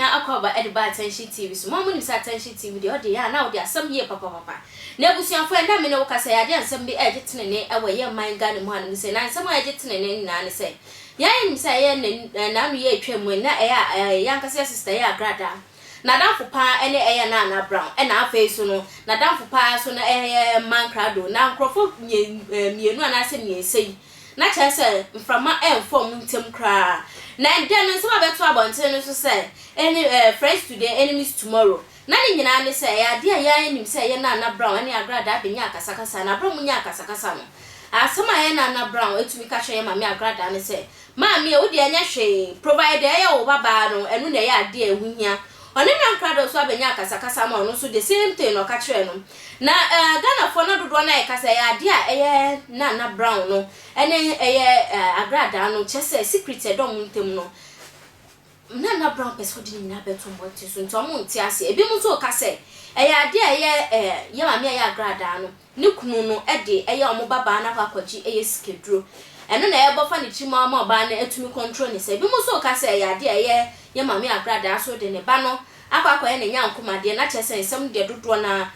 nya akwaba ediba attention TV so mo nim attention TV de ode ya na ode asem ye papa na ebusuafo enda me ne wo kasa ya de ansem bi ejetene ne ewe man ga ne mo anu se na ansem ejetene ne na ne se ya nim se ye na no ye atwam na ya nkasa sister ya Agradaa na danfo pa ene Nana Brown na afei so no na danfo pa so na man krado na nkrofo mienu anase miensei na chese mframa form ntem kra na den nso abeto abonte no so say any friends today enemies tomorrow na ni nyina ne say ya de ya nim say ye Nana Brown ene Agradaa benya akasakasa na Brown nya akasakasa no asema ye Nana Brown etumi ka hwe ma me Agradaa ne say ma me wo de anya hwe provider ye wo baba no enu na ye ade ehunya one na krado so abenya akasakasa ma no so the same thing no ka kire no na Ghana for na dodo na e kasa ya ade a Nana Brown no ene Agradaa no chese secret e dom ntem no Nana Brown person di na beto mboti so ntomo nti ase ebi mu so kasa ade a ye ma me Agradaa no ne kunu no de omo baba na kwakoji skedro eno na e bofa ne chima ma oba na etumi control ne se ebi mu so kasa ade a ye ma me Agradaa so de ne ba no akwakoye ne nyankomade na chese nsem de dodo na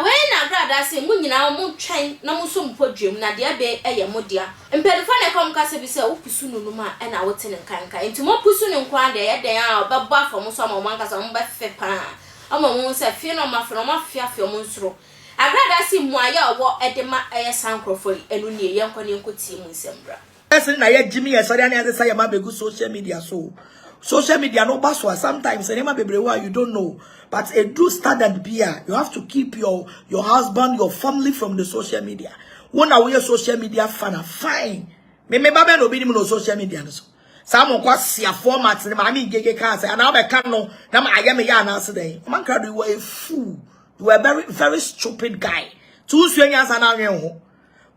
we na Agradaa se mu nyina mu twen na mu so mpodwem na de be eye modia mpedifo ne kom kase bi se opusu nunu ma na wote ne nkanka enti mo pusu ne nkwa de ye den a obeba afo so ma man kasa mo be fe pa ama mo se fie no ma fe no ma fie afie mo nsoro Agradaa se mu aya owo edema eye sankrofo enu ne ye nkwa ne nkoti mu nsembra person na ye Jimmy yesori na say ma begu social media so social media no baswa sometimes any bebre you don't know but a true standard beer you have to keep your husband your family from the social media when are we social media fan fine me baba no be no social media no so some kwa sia format na me gege kan say na be kan no na ma ayeme ya na ase den man crowd you were a fool you were a very stupid guy tu suanya sa na anwen ho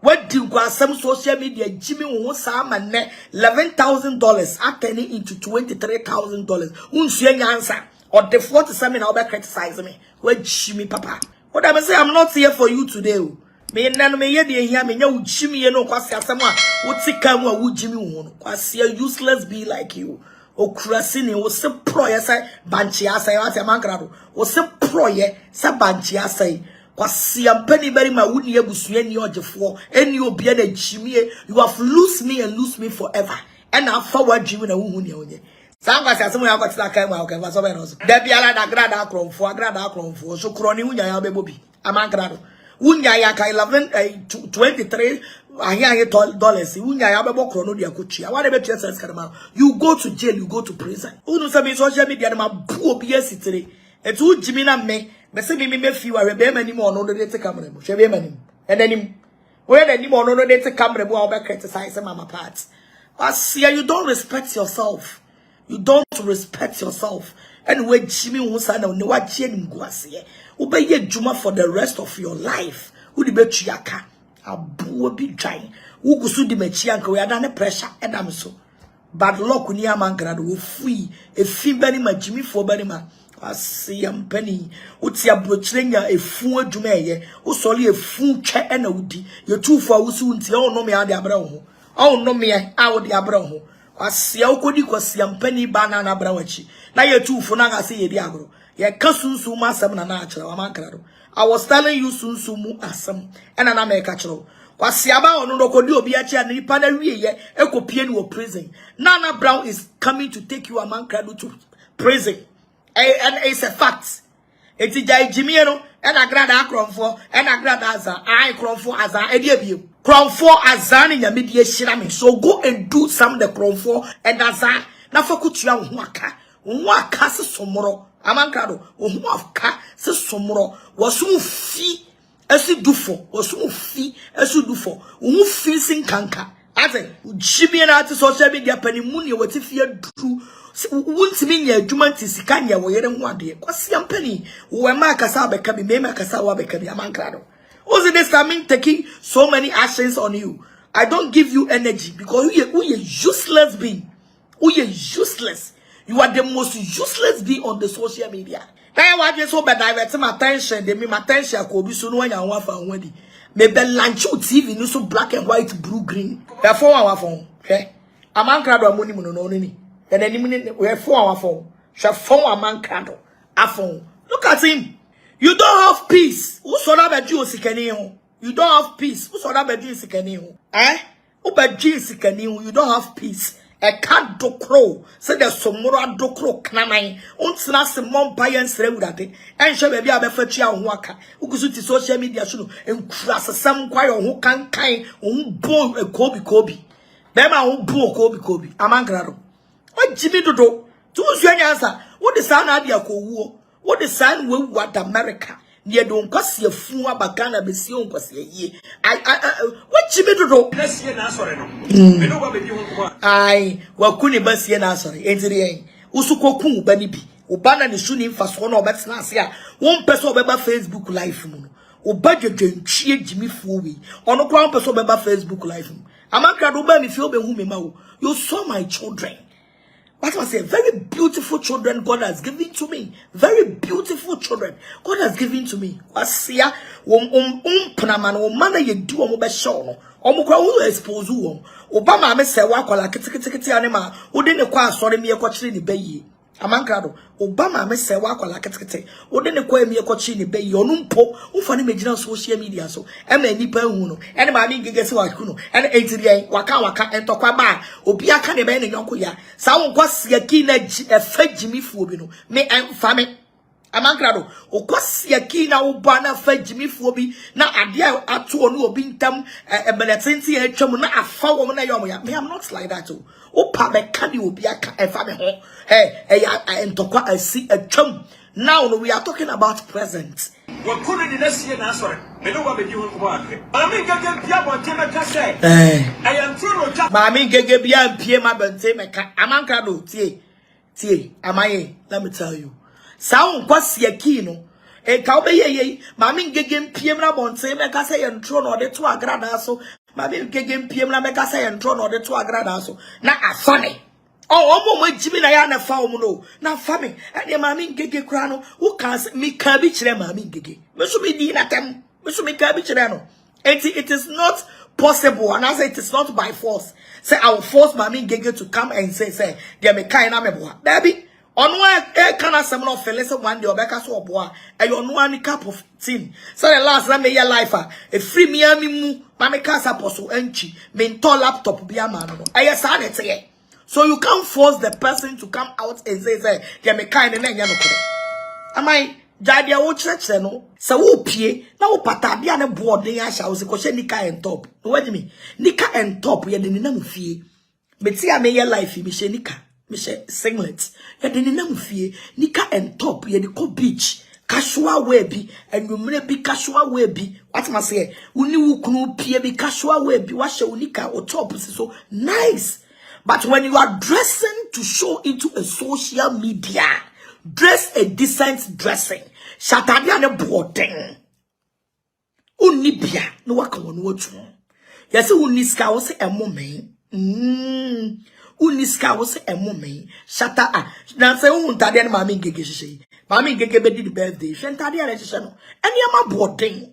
what do you some social media Jimmy won some $11,000 turning into $23,000 unsuanya answer or the 47 now be criticize me what Jimmy papa what I say I'm not here for you today me nanu me ye de here me nya Jimmy ye no kwase asem a wotika mu a wo Jimmy won kwase useless be like you o krasi ni wo se proye say banchi asay what man krado wo se proye say banchi asay kwasi ampani bari ma wuni ebusue ni ogefo eni obi na Jimmy you have lose me and lose me forever and I forward Jimmy na hu ni onye sangwa sia semu ya kwatila kai ma okay so be no so da biala na Agradaa kromfo so kroni hunya ya bebobi amankrado hunya ya ka 23 ahia dollars hunya ya bebo krono dia kotua wa de be tue sense kadama you go to jail you go to prison unu say me social media na bu obi asitire etu Jimmy na me say me fi wa be mani mo no de te camera mo hwe be mani enanim we na ni mo no de te camera mo oba criticize mama part asia you don't respect yourself. You don't respect yourself. And when Jimmy who say na wa chie ni nguase ube ye juma for the rest of your life. Who di be chiaka abu bi dwan. Who gusu di me chianka we ada ne pressure edam so. Bad luck ni amankra do free e fi bani ma Jimmy for bani ma asiyam penny uti abrochirenya efu adwuma eye wo sole efu twa e na wudi ye tufu a wusu nti e ono me ade abra ho ono me a wo de abra ho asia ukodi kwasi ampani bana na brawachi na ye tufu na ga se ye di agro ye ka sunsu mu asem na na akira wa mankra do I was telling you sunsu mu asem ena na me ka kiro kwasi aba onu no kodi obi achi na nipa na wie ye ekopie ni wo prison Nana Brown is coming to take you a mankra do to prison and it's a fact it's Jimmy no and Agradaa kromfo and Agradaa aza I kromfo aza e dia bio kromfo aza ni nyame die hira me so go and do some the kromfo and aza na fakutua ho aka se somoro amankrado ho aka se somoro wosu fi esidufo wosu fi esidufo wo fi sin kanka azen Jimmy na ati social media panimu ne wati fi aduru won't mean your jumanti sikanya wo yere ho ade kwasi ampani wo ma kasa be kabi me ma kasa wa be kabi amankrado was this time taking so many actions on you I don't give you energy because you useless being you useless you are the most useless being on the social media now what you so bad divert my attention they me my attention ko bi so no anya ho afa ho adi me be launch TV no so black and white blue green therefore our phone okay amankrado amoni mu no ni and then we have 4 hour phone. She phone a man candle. Afon. Look at him. You don't have peace. Who saw that bedroom sikeni? You don't have peace. Who saw that bedroom sikeni? Eh? Who bedroom sikeni? You don't have peace. A cat do crow. Say there's some more do crow knamai. Unsna some mom payans remudate. And she may be a befatia on waka. Who goes to social media should and crass some quiet who can kind who bone a Kobe. Bema who bone Kobe. Amangrado. What Jimmy do? Choose your answer. What the son idea ko? What the son will what America? Near don't cost your fua bacana be sion cause ye. What Jimmy do? Let's hear answer. I well couldn't be seen answer. Entry Usuko Kun Banibi. Ubana the shooting fast one or better last year. One person over Facebook live. Ubadget cheer Jimmy Fooey. On no crown person over Facebook live. Amaka Ruba me feel be whom you saw my children. What was a very beautiful children God has given to me. Very beautiful children God has given to me. Wasia panaman mana ye do omo show. Omo kwa who expose who. Obama me se wa kwala kitikiti anima. Ode ne kwa asore me ekwochire ni bayi. Amankrado Obama me se wa kwala kitikiti. Ode ne kwa me ekwochire ni bayi. Onu mpo umfa ne megina social media so. Ema nipa hu no. Ene ma mi ngege se wa ku no. Ene entirian waka entokwa ba. Obi aka ne be ne nyonko ya. Sa won kwasia ki na efa jimi fu obi no. Me emfa me Amankrado okwasia ki na uba na fa jimi fu obi na ade ato onu obi ntam ebeletenti atwam na afa wo na yom ya. Me I'm not like that o. Opa be ka di obi aka efa me ho. Entokwa asi atwam. Now we are talking about present. What could the next year answer? Me no be you ko ba. Mami gege bia bonte me ka say. I am true no. Mami gege bia mpie ma bonte me ka. Amankrado tie amaye, let me tell you. Sa kwasia ki no e ka obeye mami ngege mpiem na bonte me ka say entro no de to agrada so mami ngege mpiem na me ka say entro no de to agrada so na afane omo mo jimi na ya na fa omo no na fa me e mami ngege kra no who can me ka bi kire mami ngege me so me di na tem me so me ka bi kire no it is not possible and I say it is not by force say I will force mami ngege to come and say there me kind na me boa baby Onwa kana some no fele se one day obeka so oboa e yo no ani cup of tea so the last time me your life e free me ami mu ma me kasa poso anchi me into laptop bi ama no e yes anete so you can't force the person to come out and say there me kind na nya no kure amai jadia wo church no se wo pie na wo pata bia ne board ya sha wo se ko she nika en top no wadi me nika en top ye de ni na mfie me ti a me your life me she nika Miche singlet. Ya de nina mfie nika and top ya de ko beach casual wear bi and you mre bi casual wear bi what ma say uni wukunu pie bi casual wear bi wa she unika o top so nice but when you are dressing to show into a social media dress a decent dressing shatadia ne boarding uni bia no waka wonu otu ya se uni ska wo se emomen Uniska was a moment. Shata now say untade and mami gege she. Mami gege be the birthday. Shantade and channel. And yama boarding.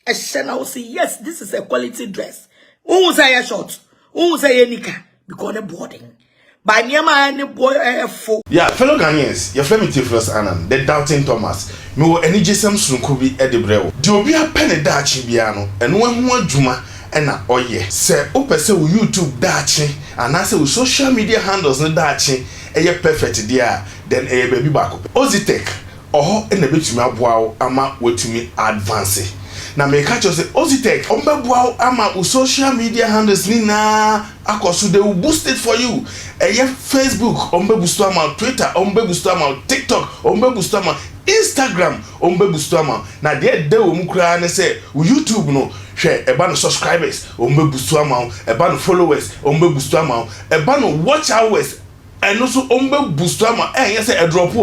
A channel say yes, this is a quality dress. Who say a short? Who say a nika? Because the boarding. By Nyama and the boy fo. Yeah, fellow Ghanaians, your family first Anan, the doubting Thomas. Me wo any jesam sunkubi edebrew. Di obi a pen dachi biano, and one more juma. Ena oye se opese wo YouTube dachi anase wo social media handles no dachi eye perfect dia then eye baby back Ozitech oho ena betumi aboa ama wetumi advance na me catch say Ozitech ombeboa ama wo social media handles ni na akoso they will boost it for you eye Facebook ombeboost ama Twitter ombeboost ama TikTok ombeboost ama Instagram ombeboost ama na de wo mukura ne say wo YouTube no hwe eba no subscribers ombeboost ama eba no followers ombeboost ama eba no watch hours and also ombeboost ama yes e drop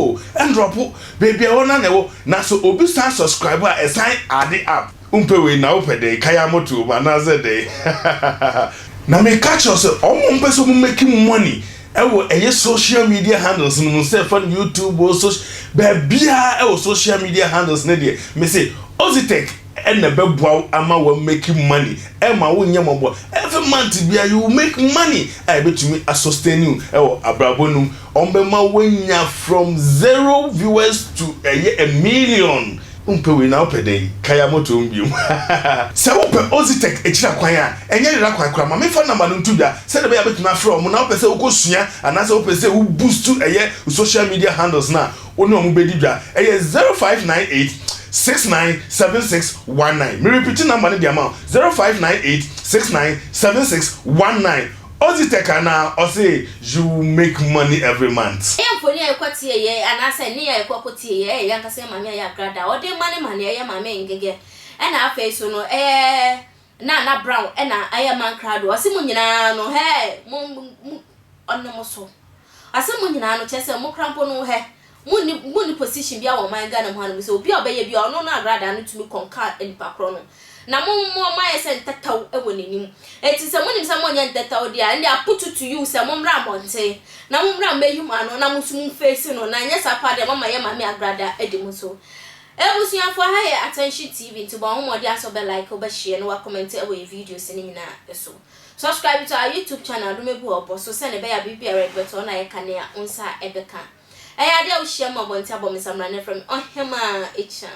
baby e wona newo na so obi san subscriber e sign add up umpewe na opede kaya moto ba na ze de na me catch us omo so mu making money ewo eye social media handles no say for YouTube or social bebia ewo social media handles ne de me say Ozitech and the bebo ama will make money. Emma won yamabo. Every month you will make money. I bet to me a sustain you. Oh, abrabonum. Ombema wenya from 0 viewers to a million. We now per day. Kayamoto umbium. So open Ozitech echira kwanya. Enye rira kwa ma me fa number no tuda. Say the be abet na from now pese ukosua and as open say we boost to social media handles na. Oni omu bedi dwa. 0598 697619. Me repeat number ni the amount 0598 697619. Ozitech na or say you make money every month. Foni ya kwati ye anasa ni ya kwati ye yanka se mama ya Agradaa o de mane ya mama ngege na afa so no Nana Brown na aya man crowd o se mu nyina no mu onno so ase mu nyina no chese mu krampo no mu ni position bia wo man ga na ho no so obi obeye bia ono na Agradaa no tumi konka enipa kro no na mo ma ese ntataw ewo nenim eti se mo nim se mo nya ntataw dia and I put it to you se mo mra monte na mo mra mehuma no na mo sum face no na nya sapa de mama ye mama Agradaa edimo so ebusuan for high attention TV to ba ho aso be like oba share no wa comment e we videos ni nyina so subscribe to our YouTube channel do mebu obo so se ne be ya bibia red button na ye kanea unsa ebeka aya de o share mo bonta bo me samra ne from ohema echa